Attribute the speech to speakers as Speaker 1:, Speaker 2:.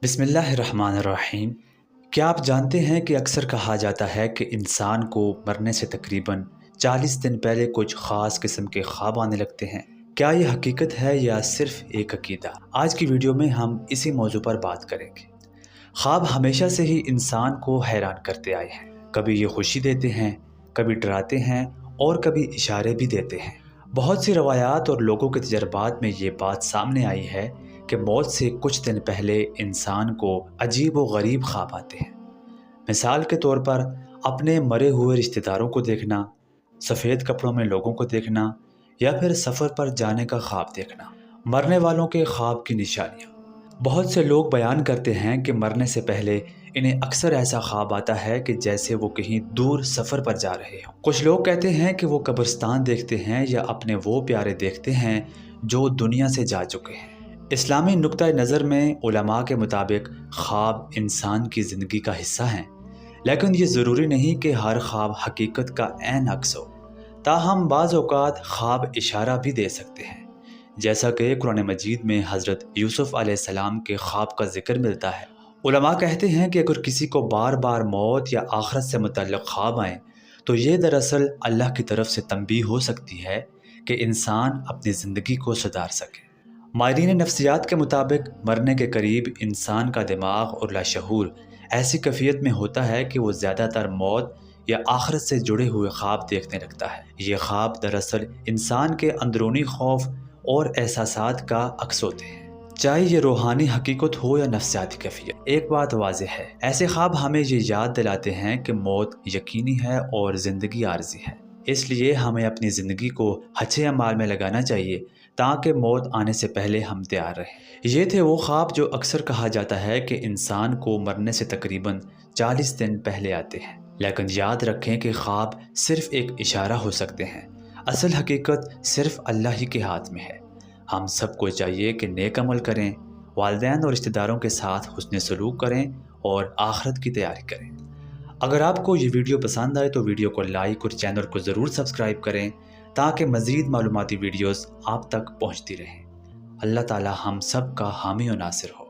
Speaker 1: बिस्मिल्लाहिर्रहमानिर्रहीम। क्या आप जानते हैं कि अक्सर कहा जाता है कि इंसान को मरने से तकरीबन 40 दिन पहले कुछ ख़ास किस्म के ख्वाब आने लगते हैं। क्या ये हकीकत है या सिर्फ एक अकीदा? आज की वीडियो में हम इसी मौजू पर बात करेंगे। ख्वाब हमेशा से ही इंसान को हैरान करते आए हैं। कभी ये खुशी देते हैं, कभी डराते हैं और कभी इशारे भी देते हैं। बहुत सी रवायात और लोगों के तजर्बात में ये बात सामने आई है कि मौत से कुछ दिन पहले इंसान को अजीब व गरीब ख्वाब आते हैं। मिसाल के तौर पर अपने मरे हुए रिश्तेदारों को देखना, सफ़ेद कपड़ों में लोगों को देखना या फिर सफ़र पर जाने का ख्वाब देखना। मरने वालों के ख्वाब की निशानियाँ। बहुत से लोग बयान करते हैं कि मरने से पहले इन्हें अक्सर ऐसा ख्वाब आता है कि जैसे वो कहीं दूर सफ़र पर जा रहे हों। कुछ लोग कहते हैं कि वो कब्रिस्तान देखते हैं या अपने वो प्यारे देखते हैं जो दुनिया से जा चुके हैं। इस्लामी नुक्ता नज़र में उलमा के मुताबिक ख्वाब इंसान की ज़िंदगी का हिस्सा हैं, लेकिन ये ज़रूरी नहीं कि हर ख्वाब हकीकत का ऐन अक्स हो। ताहम बाज़ औक़ात ख्वाब इशारा भी दे सकते हैं, जैसा कि कुरान मजीद में हज़रत यूसुफ़ अलैहिस्सलाम के ख्वाब का जिक्र मिलता है। उलमा कहते हैं कि अगर किसी को बार बार मौत या आखिरत से मुतल्लिक़ ख्वाब आएँ तो ये दरअसल अल्लाह की तरफ से तंबीह हो सकती है कि इंसान अपनी ज़िंदगी को सुधार सके। माहिरीन नफ्सियात के मुताबिक मरने के करीब इंसान का दिमाग और लाशऊर ऐसी कैफियत में होता है कि वो ज़्यादातर मौत या आखिरत से जुड़े हुए ख्वाब देखने लगता है। ये ख्वाब दरअसल इंसान के अंदरूनी खौफ और एहसासात का अक्स होते हैं, चाहे ये रूहानी हकीकत हो या नफ्सियाती कैफियत। एक बात वाज़ेह है, ऐसे ख्वाब हमें ये याद दिलाते हैं कि मौत यकीनी है और ज़िंदगी आर्जी है। इसलिए हमें अपनी ज़िंदगी को अच्छे अमाल में लगाना चाहिए ताकि मौत आने से पहले हम तैयार रहें। ये थे वो ख्वाब जो अक्सर कहा जाता है कि इंसान को मरने से तकरीबन 40 दिन पहले आते हैं, लेकिन याद रखें कि ख्वाब सिर्फ एक इशारा हो सकते हैं। असल हकीकत सिर्फ अल्लाह ही के हाथ में है। हम सबको चाहिए कि नेक अमल करें, वालिदैन और रिश्तेदारों के साथ हुस्न सलूक करें और आखिरत की तैयारी करें। अगर आपको ये वीडियो पसंद आए तो वीडियो को लाइक और चैनल को ज़रूर सब्सक्राइब करें ताकि मज़ीद मालूमाती वीडियोस आप तक पहुंचती रहें। अल्लाह ताला हम सब का हामी और नासिर हो।